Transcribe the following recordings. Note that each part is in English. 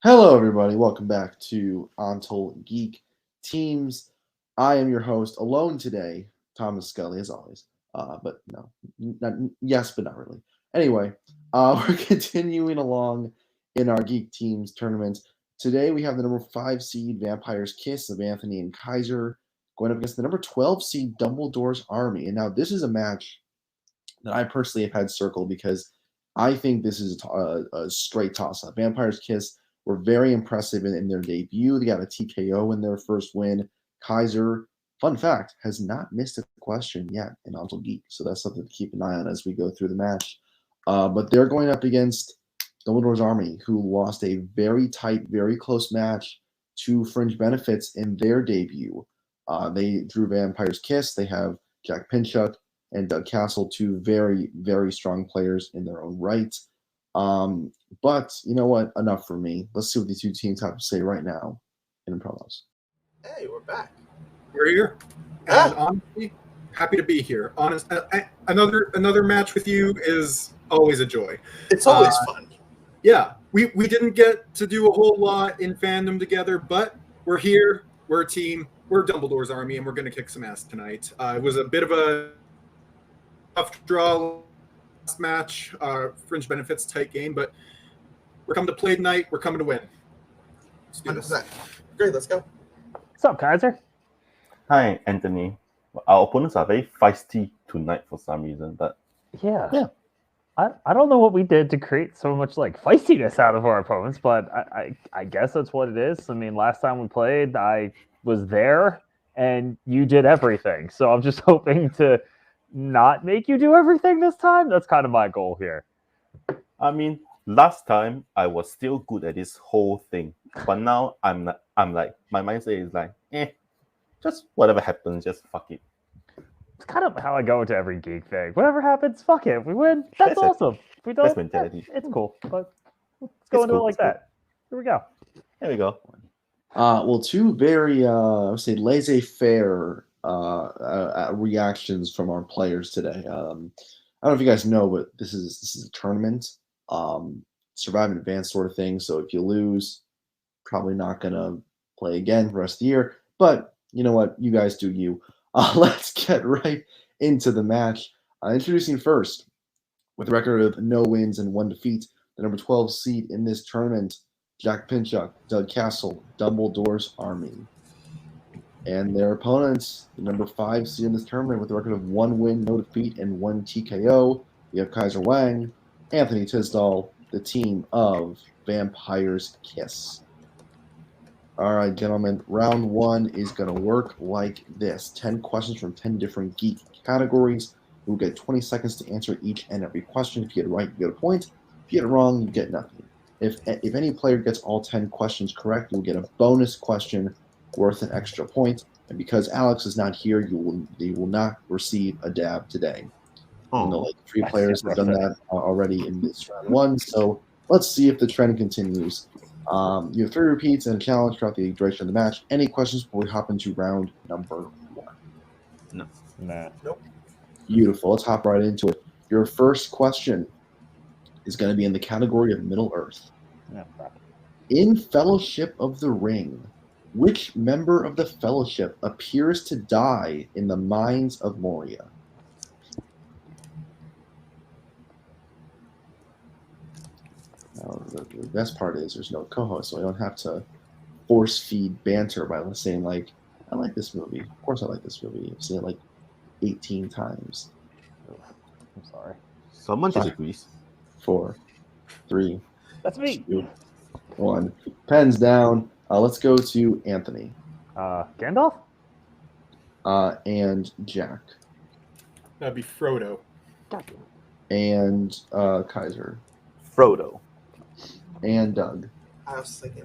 Hello, everybody. Welcome back to ONTL Geek Teams. I am your host alone today, Thomas Scully, as always. But no, yes, but not really. Anyway, we're continuing along in our Geek Teams tournament. Today we have the number 5 seed Vampire's Kiss of Anthony and Kaiser going up against the number 12 seed Dumbledore's Army. And now this is a match that I personally have had circled because I think this is a straight toss-up. Vampire's Kiss were very impressive in their debut. They got a TKO in their first win. Kaiser, fun fact, has not missed a question yet in ONTL Geek, so that's something to keep an eye on as we go through the match. But they're going up against Dumbledore's Army, who lost a very tight, very close match to Fringe Benefits in their debut. They drew Vampire's Kiss. They have Jack Pinchuk and Doug Castle, two very, very strong players in their own right. But you know what? Enough for me. Let's see what these two teams have to say right now in promos. Hey, we're back. We're here. And honestly, happy to be here. Another match with you is always a joy. It's always fun. Yeah, we didn't get to do a whole lot in fandom together, but we're here. We're a team. We're Dumbledore's Army, and we're going to kick some ass tonight. It was a bit of a tough draw last match, Fringe Benefits tight game, but we're coming to play tonight. We're coming to win. Let's do this. Great, let's go. What's up, Kaiser? Hi, Anthony. Our opponents are very feisty tonight for some reason, but Yeah. I don't know what we did to create so much like feistiness out of our opponents, but I guess that's what it is. I mean, last time we played, I was there and you did everything. So I'm just hoping to not make you do everything this time. That's kind of my goal here. I mean, last time I was still good at this whole thing, but now I'm like my mindset is like, just whatever happens, just fuck it. It's kind of how I go into every geek thing. Whatever happens, fuck it. If we win, that's awesome. If we don't, That's mentality. it's cool. But let's go into it like that. Here we go. There we go. Well, two very, I would say, laissez-faire reactions from our players today. I don't know if you guys know, but this is a tournament, survive and advance sort of thing. So if you lose, probably not gonna play again for the rest of the year. But you know what? You guys do you. Let's get right into the match. Introducing first, with a record of no wins and 1 defeat, the number 12 seed in this tournament, Jack Pinchuk, Doug Castle, Dumbledore's Army. And their opponents, the number 5 seed in this tournament, with a record of 1 win, no defeat, and 1 TKO. We have Kaiser Wang, Anthony Tisdall, the team of Vampire's Kiss. All right, gentlemen, round 1 is going to work like this. 10 questions from 10 different geek categories. You'll get 20 seconds to answer each and every question. If you get it right, you get a point. If you get it wrong, you get nothing. If any player gets all 10 questions correct, you'll get a bonus question worth an extra point. And because Alex is not here, you will not receive a dab today. You know, like 3 players have done that already in this round 1. So let's see if the trend continues. You have 3 repeats and a challenge throughout the duration of the match. Any questions before we hop into round number 1? No. Nah. Nope. Beautiful. Let's hop right into it. Your first question is going to be in the category of Middle Earth. Yeah. In Fellowship of the Ring, which member of the Fellowship appears to die in the mines of Moria? Now, the best part is there's no co-host, so I don't have to force feed banter by saying, like, I like this movie. Of course I like this movie. I've seen it like 18 times. I'm sorry. Someone disagrees. 4, 3, That's me. 2, 1. Pens down. Let's go to Anthony. Gandalf? And Jack. That'd be Frodo. And Kaiser. Frodo. And Doug. I was thinking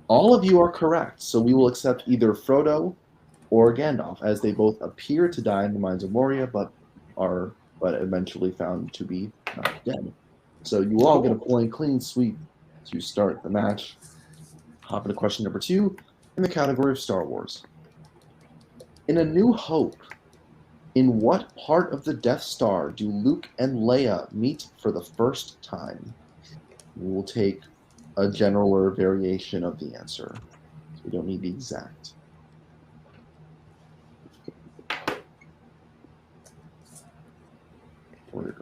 All of you are correct, so we will accept either Frodo or Gandalf, as they both appear to die in the mines of Moria, but eventually found to be not dead. So you all get a point, clean sweep to start the match. Hop into question number 2 in the category of Star Wars. In A New Hope, in what part of the Death Star do Luke and Leia meet for the first time? We will take a general or variation of the answer. So we don't need the exact.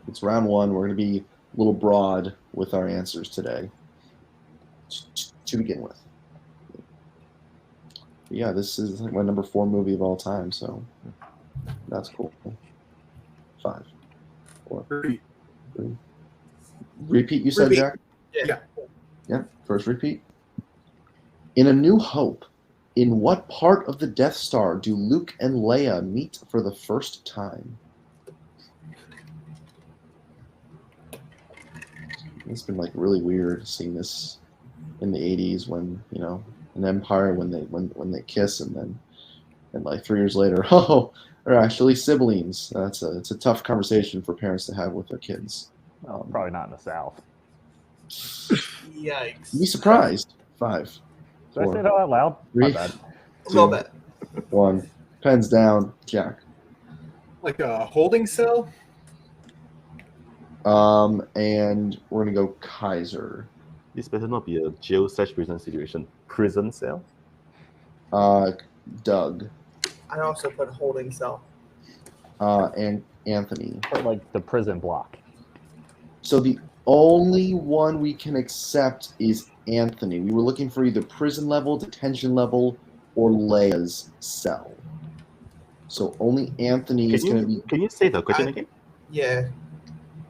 It's round one. We're going to be a little broad with our answers today to begin with. Yeah, this is my number 4 movie of all time, so that's cool. 5, 4, Repeat. 3. Repeat, you said, Repeat. Jack? Yeah. Yeah, first repeat. In A New Hope, in what part of the Death Star do Luke and Leia meet for the first time? It's been like really weird seeing this in the 80s when, you know, in Empire when they kiss and then like 3 years later, oh, they're actually siblings. It's a tough conversation for parents to have with their kids. Probably not in the South. Yikes. You'd be surprised. 5, Did I 4, say that out loud? My 3, bad. A little bit. 1. Pens down, Jack. Like a holding cell? And we're gonna go Kaiser. This better not be a jail/prison situation. Prison cell? Doug. I also put holding cell. And Anthony. Or like the prison block. So the only one we can accept is Anthony. We were looking for either prison level, detention level, or Leia's cell. So only Anthony is going to be... Can you say the question again? Yeah.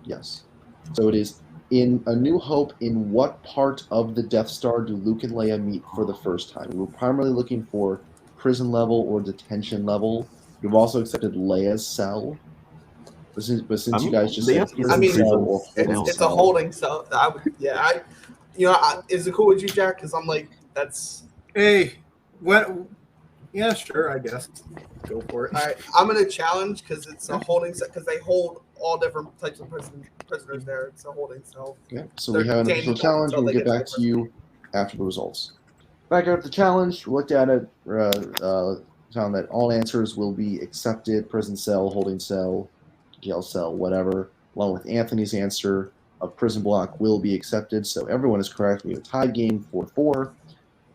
Yes. So it is, in A New Hope, in what part of the Death Star do Luke and Leia meet for the first time? We were primarily looking for prison level or detention level. We've also accepted Leia's cell. But since you guys just said prison I mean, cell or holding It's a cell, holding cell. Is it cool with you, Jack? Because I'm like, that's... Hey, what? Yeah, sure, I guess. Go for it. All right, I'm going to challenge because it's a holding cell, because they hold all different types of prisoners there. It's a holding cell. yeah, so we have an official detained challenge. until We'll they get get to back the to you after the results. Back after the challenge, we looked at it, found that all answers will be accepted: prison cell, holding cell, jail cell, whatever, along with Anthony's answer of prison block will be accepted. So everyone is correct. We have a tie game 4-4.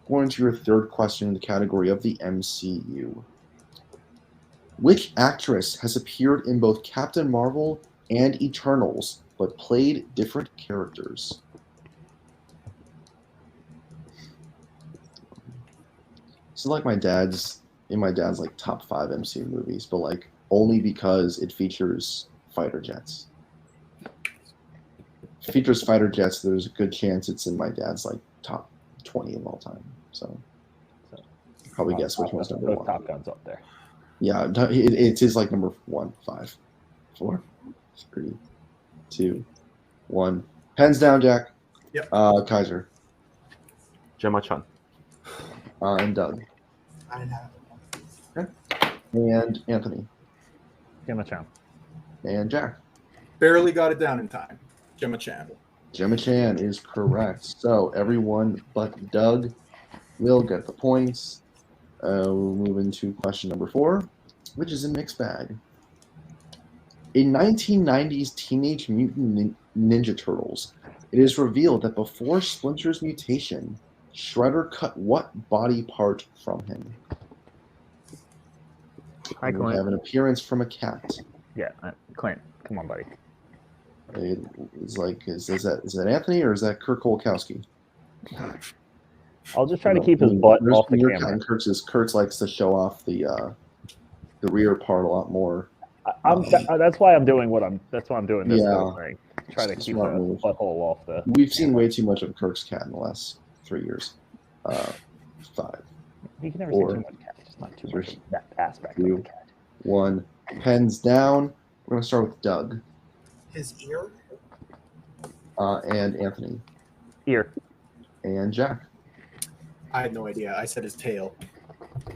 Going to your third question in the category of the MCU. Which actress has appeared in both Captain Marvel and Eternals, but played different characters? This is like my dad's like top 5 MCU movies, but like only because it features fighter jets. If it features fighter jets, there's a good chance it's in my dad's like top 20 of all time. So probably guess which one's number 1. Top Gun's up there. Yeah, it is like number 1, 5, 4, 3, 2, 1. Pens down, Jack. Yep. Kaiser. Gemma Chan. And Doug. I didn't have it. And Anthony. Gemma Chan. And Jack. Barely got it down in time. Gemma Chan. Gemma Chan is correct. So everyone but Doug will get the points. We'll move into question number 4, which is a mixed bag. In 1990's Teenage Mutant Ninja Turtles, it is revealed that before Splinter's mutation, Shredder cut what body part from him? Hi, And we Clint. have an appearance from a cat. Yeah, Clint. Come on, buddy. It's like, is that Anthony or is that Kirk Holkowski? I'll just try to keep his butt off the your camera. cat, Kirk likes to show off the rear part a lot more. That's why I'm doing what I'm. That's why I'm doing this Yeah. whole thing. Try to keep the Smart move. butthole off the. We've seen way too much of Kirk's cat in the last 3 years. 5, You can never 4, see too much cat. Just not too much of that aspect 2, of the cat. 1. Pens down. We're going to start with Doug His ear? and Anthony Ear. and Jack I had no idea. I said his tail.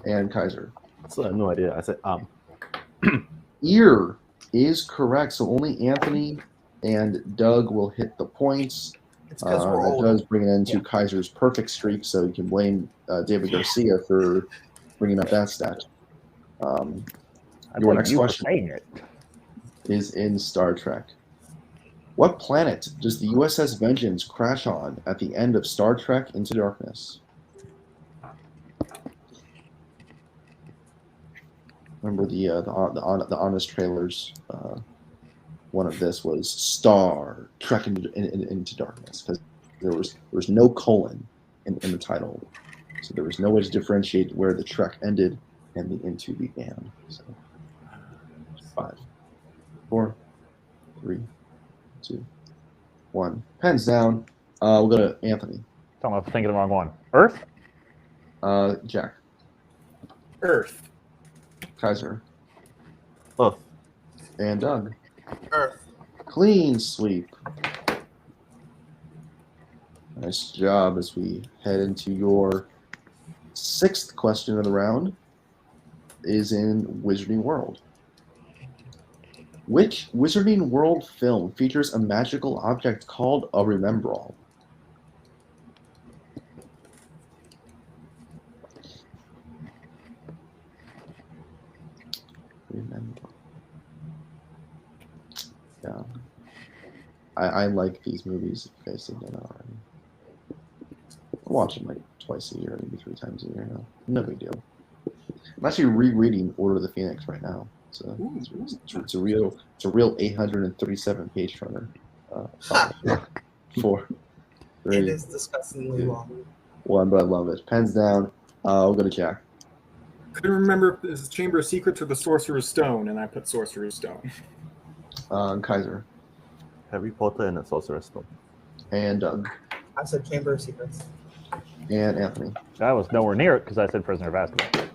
and Kaiser. So I have no idea. I said Ear is correct. So only Anthony and Doug will hit the points. It's because we're That old. does bring it into Kaiser's perfect streak, so you can blame David Garcia for bringing up that stat. I Your thought next you were question saying it. is in Star Trek. What planet does the USS Vengeance crash on at the end of Star Trek Into Darkness? Remember the honest trailers. One of this was Star Trek into Darkness because there was no colon in the title, so there was no way to differentiate where the Trek ended and the Into began. So 5, 4, 3, 2, 1. Pens down. We'll go to Anthony. Don't know if I'm thinking the wrong one. Earth? Jack. Earth. Kaiser. Earth. And Doug. Earth. Clean sweep. Nice job as we head into your 6th question of the round. Is in Wizarding World. Which Wizarding World film features a magical object called a Remembrall? Remembrall. Yeah. I like these movies, if you guys didn't know already. I watch them like twice a year, maybe 3 times a year now. No big deal. I'm actually rereading Order of the Phoenix right now. It's a real 837-page runner. 4, 3, It is disgustingly long. 1, but I love it. Pens down. We'll go to Jack. Couldn't remember if this is Chamber of Secrets or the Sorcerer's Stone, and I put Sorcerer's Stone. Kaiser. Harry Potter and the Sorcerer's Stone. And Doug. I said Chamber of Secrets. And Anthony. I was nowhere near it because I said Prisoner of Azkaban.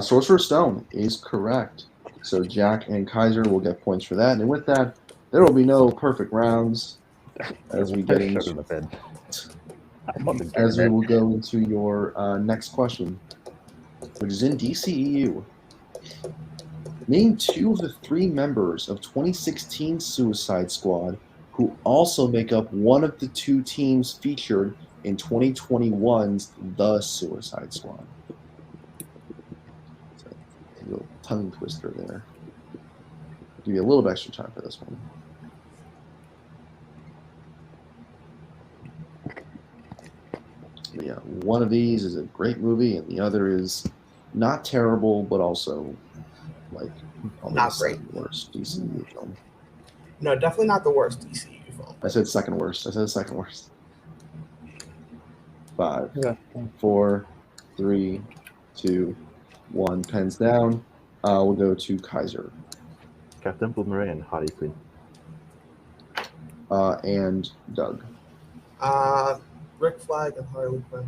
Sorcerer's Stone is correct. So Jack and Kaiser will get points for that. And with that, there will be no perfect rounds as we get into as we will go into your next question, which is in DCEU. Name 2 of the 3 members of 2016 Suicide Squad who also make up one of the 2 teams featured in 2021's The Suicide Squad. A little tongue twister there. I'll give you a little bit extra time for this one. But yeah, one of these is a great movie, and the other is not terrible, but also like Not great. Second worst DCU film. No, definitely not the worst DCU film. I said second worst. 5, Yeah. 4, 3, 2, 1. Pens down. We'll go to Kaiser. Captain Boomerang and Harley Quinn. And Doug. Rick Flag and Harley Quinn.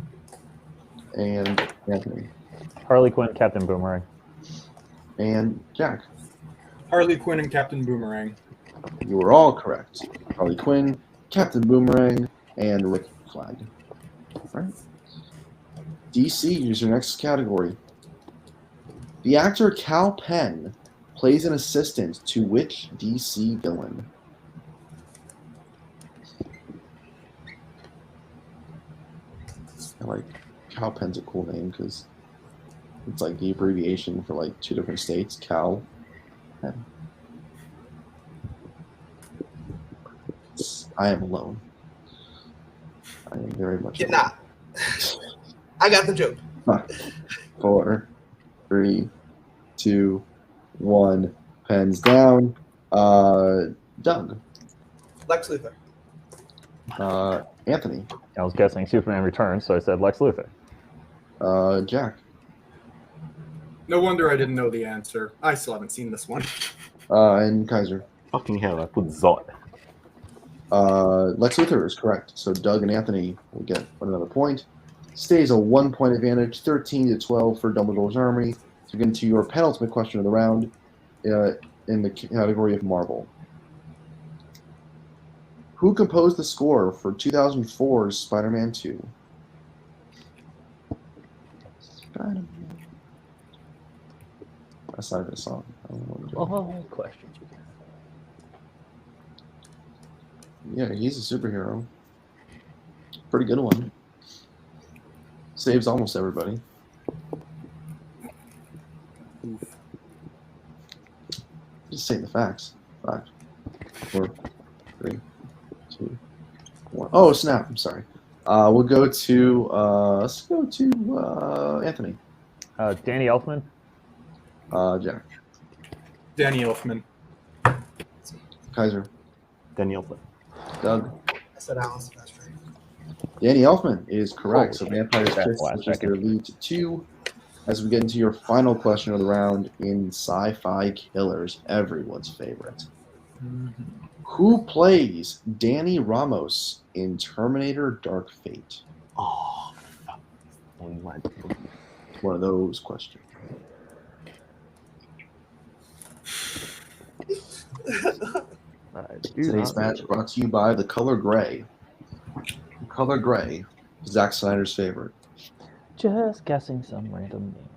And Anthony. Harley Quinn, Captain Boomerang. And Jack. Harley Quinn and Captain Boomerang. You were all correct. Harley Quinn, Captain Boomerang, and Rick Flag. All right. DC is your next category. The actor Cal Penn plays an assistant to which DC villain? I like Cal Penn's a cool name because it's like the abbreviation for like 2 different states. Cal Penn. I am alone. I am very much You're alone. not. I got the joke. 4, 3, 2, 1. Pens down. Doug. Lex Luthor. Anthony. I was guessing Superman Returns, so I said Lex Luthor. Jack. No wonder I didn't know the answer. I still haven't seen this one. And Kaiser. Fucking hell, I put Zod. Lex Luthor is correct. So Doug and Anthony will get another point. Stays a 1-point advantage, 13-12 for Dumbledore's Army. So get into your penultimate question of the round in the category of Marvel. Who composed the score for 2004's Spider-Man 2? Spider-Man. That's not even a song. I don't know what I'm doing. Oh, questions. Yeah, he's a superhero. Pretty good one. Saves almost everybody. Just saying the facts. 5, 4, 3, 2, 1. Oh snap! I'm sorry. We'll go to let's go to Anthony. Danny Elfman. Jack. Danny Elfman. Kaiser. Daniel. Doug. I said Alice Silvestri. Danny Elfman is correct. So Holy Vampire's shit, Kiss last is their second. lead to 2. As we get into your final question of the round in Sci-Fi Killers, everyone's favorite. Who plays Dani Ramos in Terminator Dark Fate? Oh, fuck. Only one. One of those questions. Today's match brought to you by the color gray. The color gray, Zack Snyder's favorite. Just guessing some random name.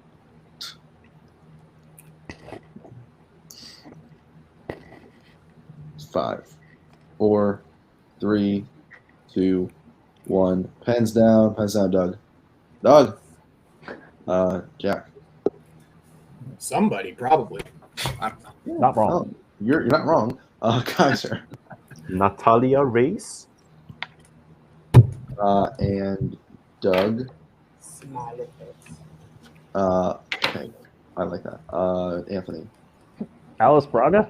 5, 4, 3, 2, 1. Pens down, Doug. Doug. Jack. Somebody, probably. I don't know. Not wrong. Oh, you're not wrong. Kaiser. Natalia Reyes. And Doug. Smiley face. Okay, I like that. Anthony. Alice Braga.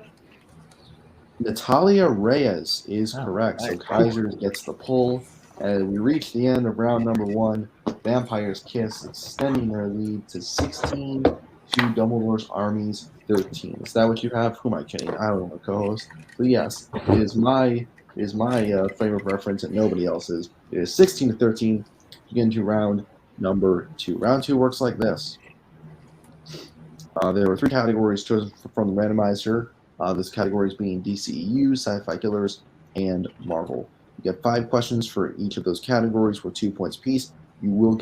Natalia Reyes is correct. So nice. Kaiser gets the pull. And we reach the end of round number 1. Vampire's Kiss extending their lead to 16 to Dumbledore's Army's 13. Is that what you have? Who am I kidding? I don't know my co-host. But yes, it is my frame of reference and nobody else's. It is 16 to 13 to get into round number 2. Round 2 works like this. There were 3 categories chosen from the randomizer. This categories being DCEU, Sci-Fi Killers, and Marvel. You get 5 questions for each of those categories for 2 points apiece. You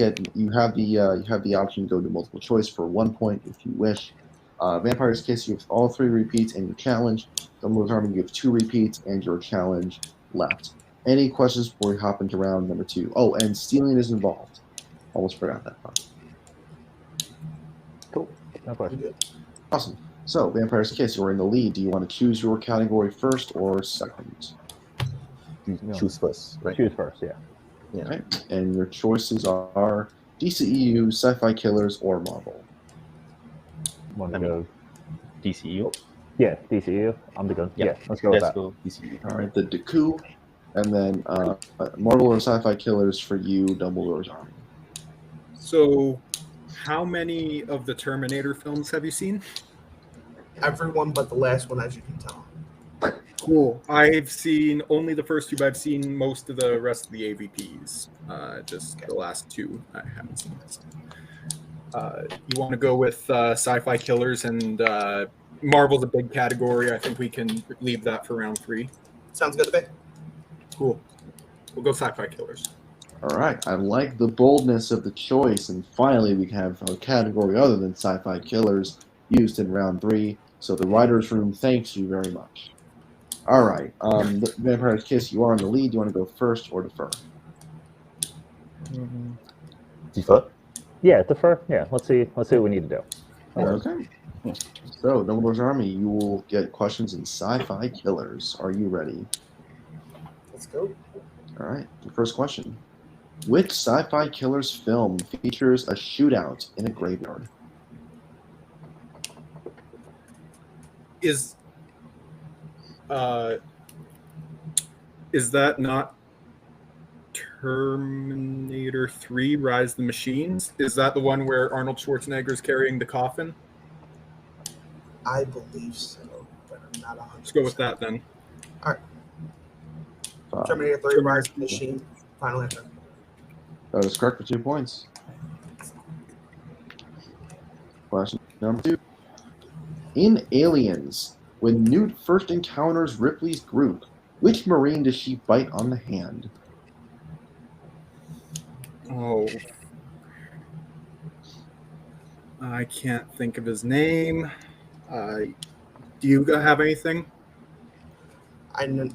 have the option to go to multiple choice for 1 point if you wish. Vampire's Kiss, you have all 3 repeats and your challenge. Dumbledore's Army, you have 2 repeats and your challenge left. Any questions before we hop into round number 2? Oh, and stealing is involved. Almost forgot that part. Cool. No question. Awesome. So, Vampire's Kiss, you're in the lead. Do you want to choose your category first or second? Choose first, right? Choose first, yeah. Yeah. Okay. And your choices are DCEU, Sci-Fi Killers, or Marvel. Want to go? DCEU. Yeah, DCU. I'm the good. Yeah. Yeah, let's go with Let's that. go DCEU. All right, the Deku, and then Marvel or Sci-Fi Killers for you, Dumbledore's Army. So, how many of the Terminator films have you seen? Everyone but the last one, as you can tell. Cool. I've seen only the first 2, but I've seen most of the rest of the AVPs. Just the last 2 I haven't seen. You want to go with Sci-Fi Killers, and Marvel's a big category. I think we can leave that for round 3. Sounds good to me. Cool. We'll go Sci-Fi Killers. All right, I like the boldness of the choice, and finally we have a category other than Sci-Fi Killers used in round 3. So the writer's room thanks you very much. All right, Vampire's Kiss, you are in the lead. Do you want to go first or defer? Defer. Yeah, defer. Yeah, let's see what we need to do. Okay. So, Dumbledore's Army, you will get questions in Sci-Fi Killers. Are you ready? Let's go. All right, the first question. Which Sci-Fi Killers film features a shootout in a graveyard? Is that not Terminator 3 Rise of the Machines? Is that the one where Arnold Schwarzenegger is carrying the coffin? I believe so, but I'm not 100%. Let's go with that then. Terminator 3 Rise of the Machine. Final answer. That is correct for 2 points. Question number 2. In Aliens, when Newt first encounters Ripley's group, which Marine does she bite on the hand? Oh. I can't think of his name. Do you have anything? I know.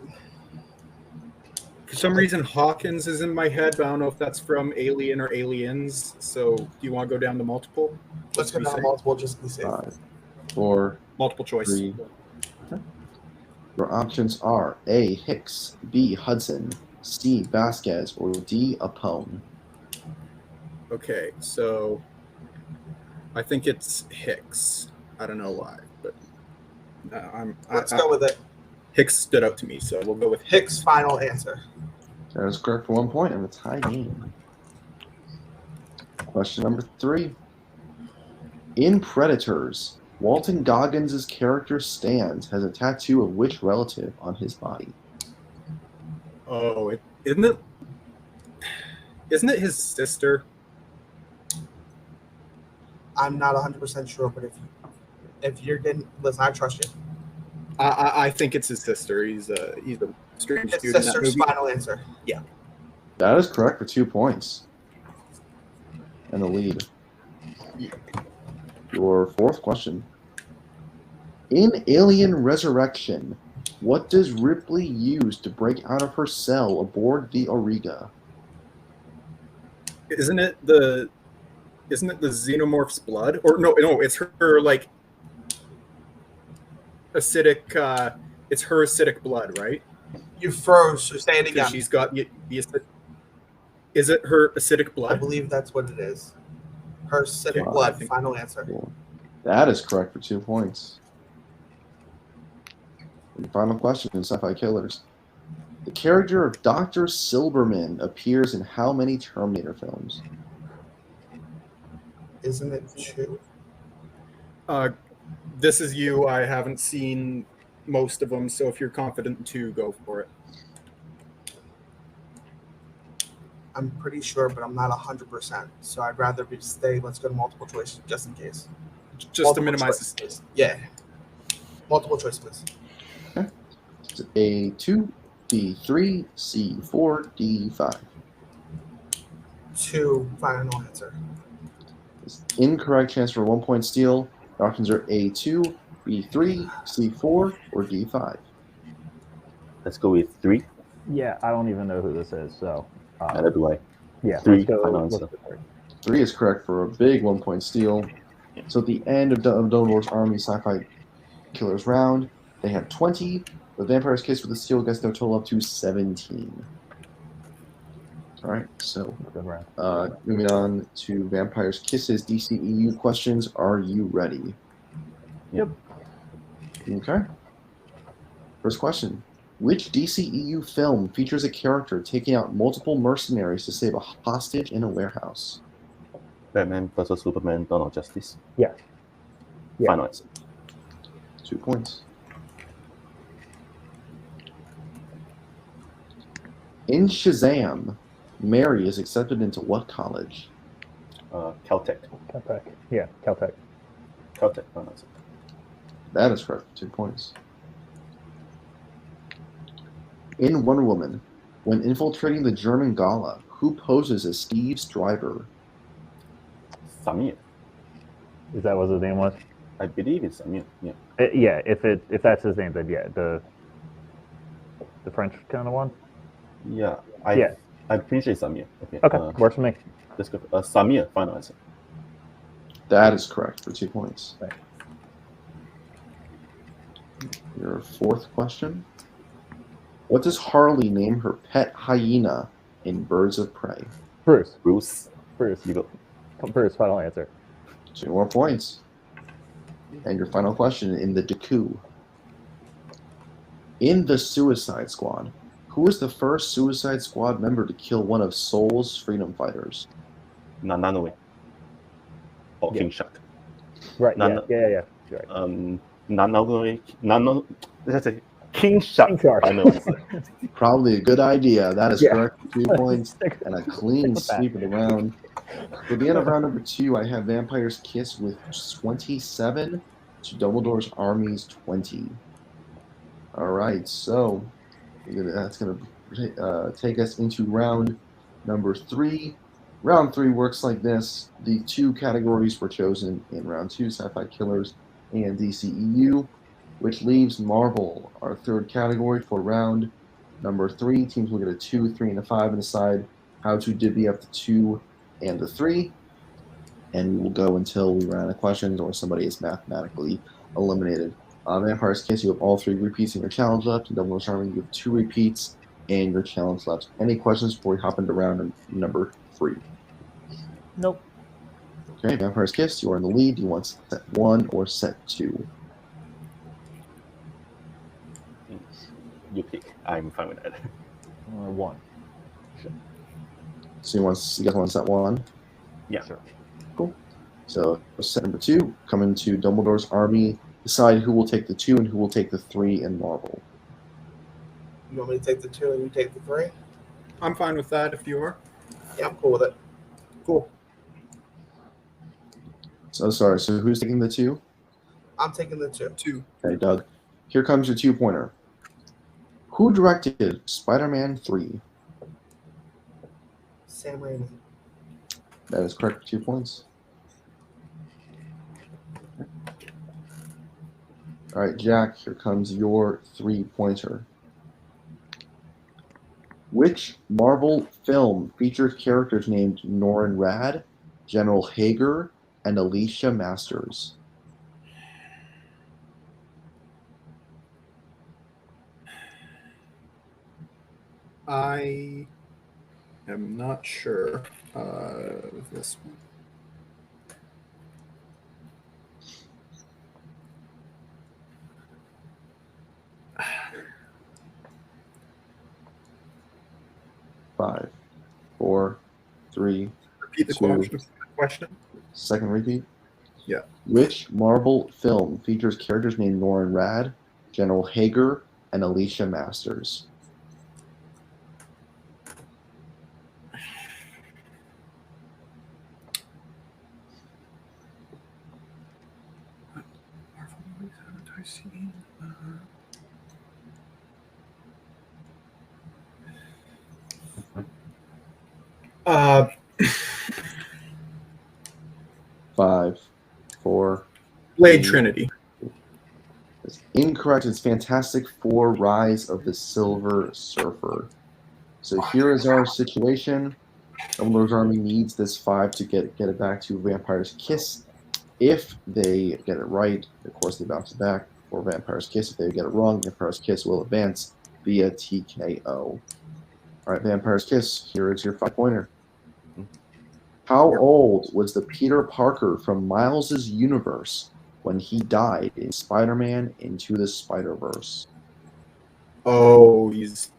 For some reason, Hawkins is in my head, but I don't know if that's from Alien or Aliens. So, do you want to go down to multiple? Let's go down multiple just to be safe. 5, 4, Multiple choice. 3. Your options are A. Hicks, B. Hudson, C. Vasquez, or D. Apone. Okay, so I think it's Hicks. I don't know why, but Let's go with it. Hicks stood out to me, so we'll go with Hicks' final answer. That is correct for 1 point, and a tie game. Question number 3. In Predators, Walton Goggins' character Stans has a tattoo of which relative on his body? Oh, isn't it his sister? I'm not 100% sure, but if you're getting, listen, I trust you. I think it's his sister. He's a strange His dude in that sister's movie. final answer. That is correct for 2 points. And the lead. Your 4th question. In Alien Resurrection, what does Ripley use to break out of her cell aboard the Auriga? Isn't it the xenomorph's blood? Or no, it's her like acidic. It's her acidic blood, right? You froze, so say it Because again. she's got the acidic. Is it her acidic I blood? believe that's what it is. Her acidic Okay, blood, I think- final answer. That is correct for 2 points. And the final question in Sci-Fi Killers. The character of Dr. Silberman appears in how many Terminator films? Isn't it 2? This is you. I haven't seen most of them, so if you're confident to go for it. I'm pretty sure, but I'm not 100%. So I'd rather stay. Let's go to multiple choice just in case. Just to Multiple minimize choice, this. please. Yeah. Multiple choice, please. It's A2, B3, C4, D5. 2, final answer. It's incorrect. Chance for 1 point steal. The options are A2, B3, C4, or D5. Let's go with 3. Yeah, I don't even know who this is, so Neither do I. yeah, 3, let's go. final Let's answer. go for it. 3 is correct for a big 1 point steal. So at the end of Dumbledore's Army Sci-Fi Killers round, they had 20. The Vampire's Kiss with the steal gets their total up to 17. All right, so Good round. moving on to Vampire's Kisses DCEU questions. Are you ready? Yep. Okay. First question. Which DCEU film features a character taking out multiple mercenaries to save a hostage in a warehouse? Batman vs Superman: Dawn of Justice. Yeah. Yeah. Final answer. 2 points. In Shazam, Mary is accepted into what college? Caltech. Caltech. Yeah, Caltech. Caltech. Final answer. That is correct. 2 points. In Wonder Woman, when infiltrating the German Gala, who poses as Steve's driver? Samir. Is that what his name was? I believe it's Samir. Yeah. Yeah, if that's his name, then yeah, the French kind of one. Yeah. Yeah. I'm pretty sure it's Samir. Okay. Okay, works for me. Let's go. Samir. Final answer. That is correct for 2 points. Thanks. Your 4th question. What does Harley name her pet hyena in Birds of Prey? Bruce. Bruce. Bruce. You go. Bruce. Final answer. 2 more points. And your final question in the Deku. In the Suicide Squad, who was the first Suicide Squad member to kill one of Soul's freedom fighters? Nanoe. Or Yeah. King Shark. Right. Nano- Yeah. You're right. Nano. Let's say King Shark. King Shark. Final answer. Probably a good idea. That is Yeah. correct for 2 points. And a clean sweep of the round. For the end of round number 2, I have Vampire's Kiss with 27 to Dumbledore's Army's 20. All right, so that's going to take us into round number 3. Round 3 works like this. The 2 categories were chosen in round 2, Sci-Fi Killers and DCEU, which leaves Marvel, our 3rd category, for round number 3. Teams will get a 2, 3, and a 5 and decide how to divvy up the 2 and the 3. And we will go until we run out of questions or somebody is mathematically eliminated. Vampire's Kiss, you have all 3 repeats in your challenge left. In Dumbledore's Army, you have 2 repeats and your challenge left. Any questions before we hop into round number 3? Nope. Okay, Vampire's Kiss, you are in the lead. Do you want set 1 or set 2? You pick. I'm fine with that. 1. So you guys want set 1? Yeah. Sure. Cool. So set number 2, coming to Dumbledore's Army. Decide who will take the 2 and who will take the 3 in Marvel. You want me to take the 2 and you take the 3? I'm fine with that if you are. Yeah, I'm cool with it. Cool. So sorry. So who's taking the 2? I'm taking the 2. 2. Okay, Doug. Here comes your 2-pointer. Who directed Spider-Man 3? Sam Raimi. That is correct for 2 points. All right, Jack, here comes your 3-pointer. Which Marvel film features characters named Norin Radd, General Hager, and Alicia Masters? I am not sure of this one. Five, four, three. Repeat the 2. question. Second repeat. Yeah. Which Marvel film features characters named Norin Radd, General Hager, and Alicia Masters? What Marvel movies haven't I seen? 5, 4. Blade 3. Trinity. That's incorrect. It's Fantastic Four: Rise of the Silver Surfer. So here is our situation. Dumbledore's Army needs this 5 to get it back to Vampire's Kiss. If they get it right, of course they bounce it back for Vampire's Kiss. If they get it wrong, Vampire's Kiss will advance via TKO. All right, Vampire's Kiss, here is your 5-pointer. How old was the Peter Parker from Miles' universe when he died in Spider-Man Into the Spider-Verse? Oh, he's.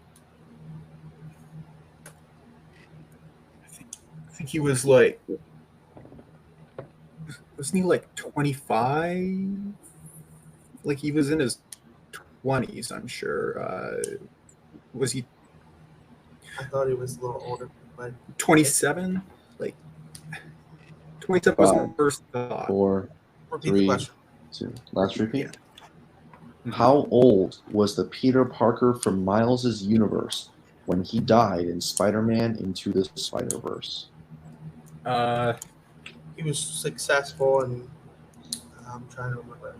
I think he was like. Wasn't he like 25? Like he was in his 20s, I'm sure. Was he I thought he was a little older, but 27? Like 27 was my first thought. 4, repeat 3, the question. 2. Last repeat. Yeah. How old was the Peter Parker from Miles' universe when he died in Spider-Man Into the Spider-Verse? He was successful, and I'm trying to remember.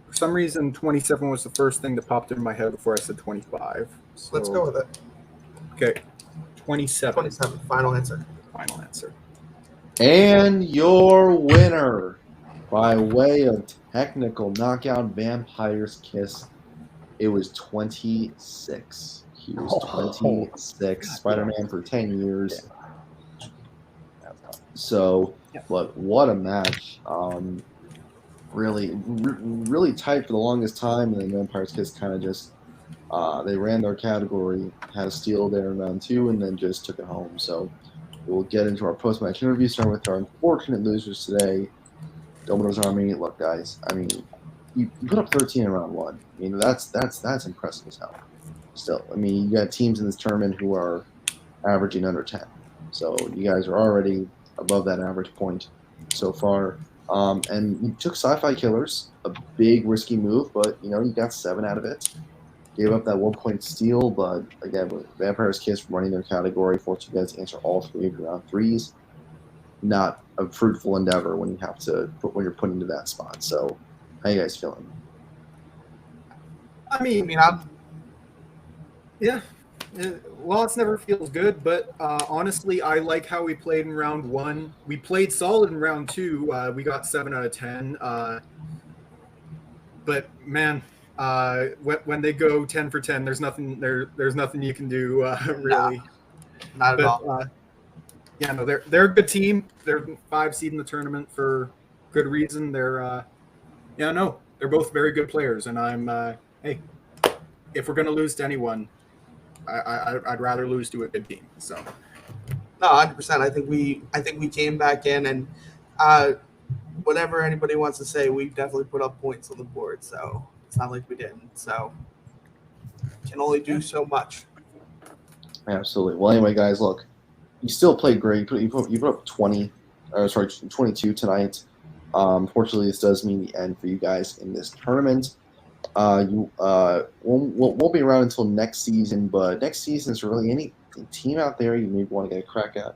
For some reason, 27 was the first thing that popped in my head before I said 25. So, Let's go with it. Okay, 27. 27. Final answer. Final answer. And your winner, by way of technical knockout, Vampire's Kiss, it was 26. He was 26. Spider-Man for 10 years. So, but what a match. Really tight for the longest time, and then Vampire's Kiss kind of just, they ran their category, had a steal there in round 2, and then just took it home. So we'll get into our post-match interview, starting with our unfortunate losers today. Dumbledore's Army. Look, guys, I mean, you put up 13 in round 1. I mean, that's impressive as hell. Still, I mean, you got teams in this tournament who are averaging under 10. So you guys are already above that average point so far. And you took Sci-Fi Killers, a big risky move, but you got 7 out of it. Gave up that 1-point steal, but again, with Vampire's Kiss running their category, forced you guys to answer all 3 of your round 3s. Not a fruitful endeavor when you're put into that spot. So, how you guys feeling? I mean, I'm. Yeah. Loss never feels good, but honestly, I like how we played in round 1. We played solid in round 2. We got 7 out of 10. But man, when they go 10 for 10, there's nothing there's nothing you can do really. Not at all. Yeah, no, they're a good team. They're 5 seed in the tournament for good reason. They're both very good players, and I'm hey, if we're gonna lose to anyone, I'd rather lose to a good team. So No, 100%. I think we came back in, and whatever anybody wants to say, we definitely put up points on the board. So it's not like we didn't. So can only do so much. Absolutely. Well, anyway, guys, look, you still played great. You put up 22 tonight. Fortunately, this does mean the end for you guys in this tournament. You won't be around until next season, but next season is really any team out there you maybe want to get a crack at.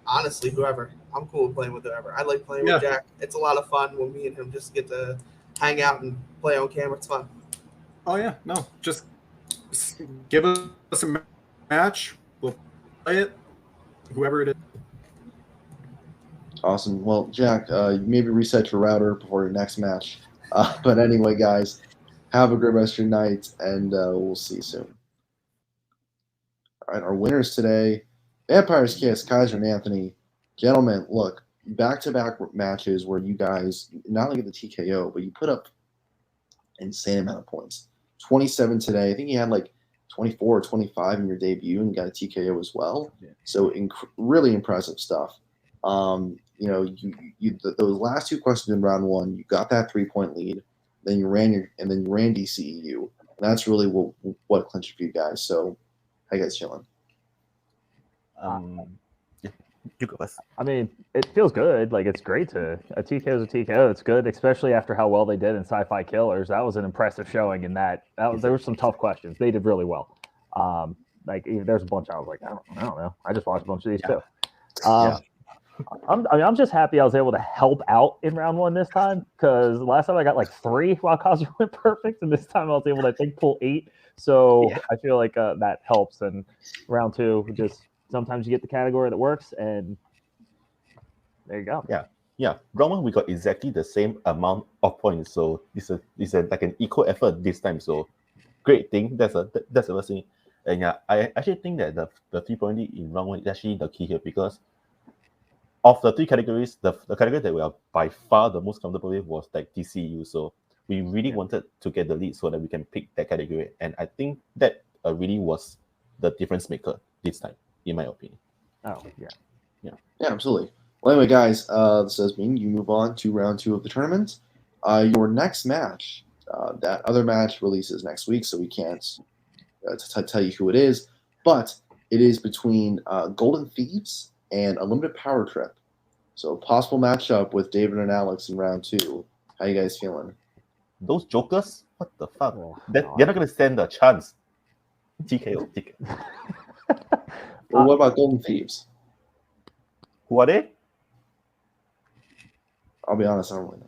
Honestly, whoever. I'm cool with playing with whoever. I like playing with Jack. It's a lot of fun when me and him just get to hang out and play on camera. It's fun. Oh yeah, no, just give us a match. We'll play it. Whoever it is. Awesome. Well, Jack, you maybe reset your router before your next match. But anyway, guys, have a great rest of your night, and we'll see you soon. All right, our winners today, Vampire's Kiss, Kaiser and Anthony. Gentlemen, look, back-to-back matches where you guys not only get the TKO, but you put up an insane amount of points. 27 today. I think you had like 24 or 25 in your debut and you got a TKO as well. Yeah. So really impressive stuff. Those last 2 questions in round 1, you got that 3-point lead. Then you ran DCEU. And that's really what clinched for you guys. So, how you guys feeling? You go first. I mean, it feels good. Like, it's great to a TKO is a TKO. It's good, especially after how well they did in Sci-Fi Killers. That was an impressive showing. In that there were some tough questions. They did really well. There's a bunch I was like, I don't know. I just watched a bunch of these too. I'm just happy I was able to help out in round 1 this time, because last time I got like 3 while Cosmo went perfect, and this time I was able to, I think, pull 8. So I feel like that helps. And round 2, just sometimes you get the category that works, and there you go. Yeah. Round 1 we got exactly the same amount of points, so it's like an equal effort this time. So great thing. That's the first thing. And yeah, I actually think that the 3-point lead in round 1 is actually the key here, because of the 3 categories, the category that we are by far the most comfortable with was like DCEU. So we really wanted to get the lead so that we can pick that category. And I think that really was the difference maker this time, in my opinion. Oh, yeah. Yeah, absolutely. Well, anyway, guys, this does mean you move on to round 2 of the tournament. Your next match, that other match releases next week, so we can't tell you who it is, but it is between Golden Thieves and Unlimited Power Trip. So possible matchup with David and Alex in round 2. How you guys feeling? Those jokers? What the fuck? Oh, They're not going to stand a chance. TKO. Well, what about Golden Thieves? Who are they? I'll be honest, I don't really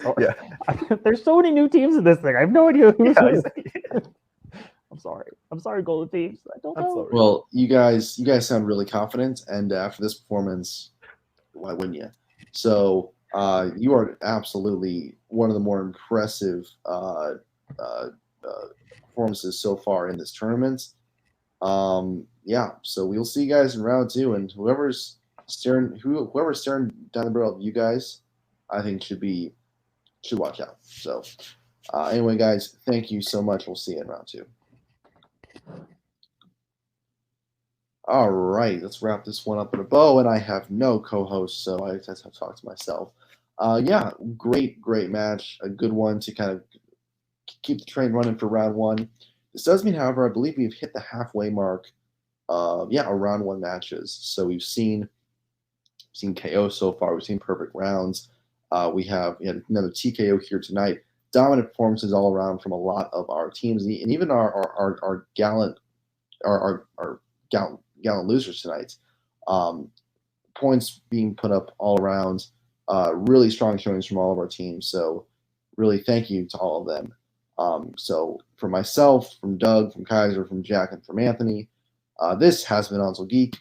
know. Yeah. There's so many new teams in this thing. I have no idea who's who. Exactly. I'm sorry, Golden Thieves. I don't know. sorry. Well, you guys sound really confident, and after this performance, why wouldn't you? So you are absolutely one of the more impressive performances so far in this tournament. So we'll see you guys in round 2, and whoever's staring down the barrel of you guys, I think should watch out. So anyway, guys, thank you so much. We'll see you in round 2. All right, let's wrap this one up in a bow, and I have no co-host, so I just have to talk to myself. Great match, a good one to kind of keep the train running for round 1. This does mean, however, I believe we've hit the halfway mark of round 1 matches. So we've seen KO so far. We've seen perfect rounds. We had another TKO here tonight. Dominant performances all around from a lot of our teams, and even our gallant losers tonight. Points being put up all around. Really strong showings from all of our teams. So really, thank you to all of them. So from myself, from Doug, from Kaiser, from Jack, and from Anthony, this has been ONTL Geek.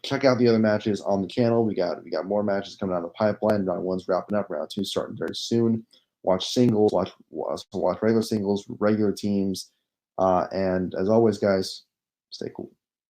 Check out the other matches on the channel. We got more matches coming down the pipeline. Round 1's wrapping up. Round 2 starting very soon. Watch singles. Watch regular singles, regular teams. And as always, guys, stay cool.